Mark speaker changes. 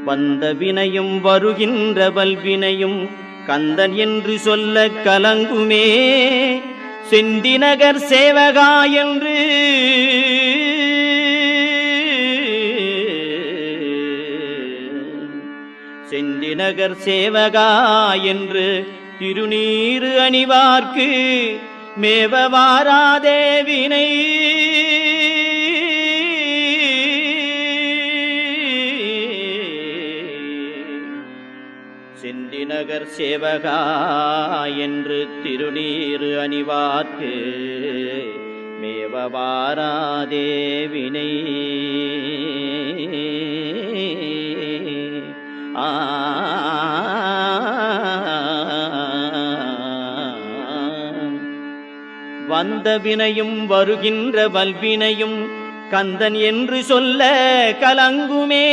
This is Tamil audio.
Speaker 1: வந்த வினையும் வருகின்ற வல்வினையும் கந்தன் என்று சொல்ல கலங்குமே. செந்திநகர் சேவகா என்று செந்திநகர் சேவகா என்று திருநீறு அணிவார்க்கு மேவ வாராதே வினை. செந்திநகர் சேவகா என்று திருநீறு அணிவார்க்கு மேவ வாராதே வினை. வந்த வினையும் வருகின்ற வல்வினையும் கந்தன் என்று சொல்ல கலங்குமே.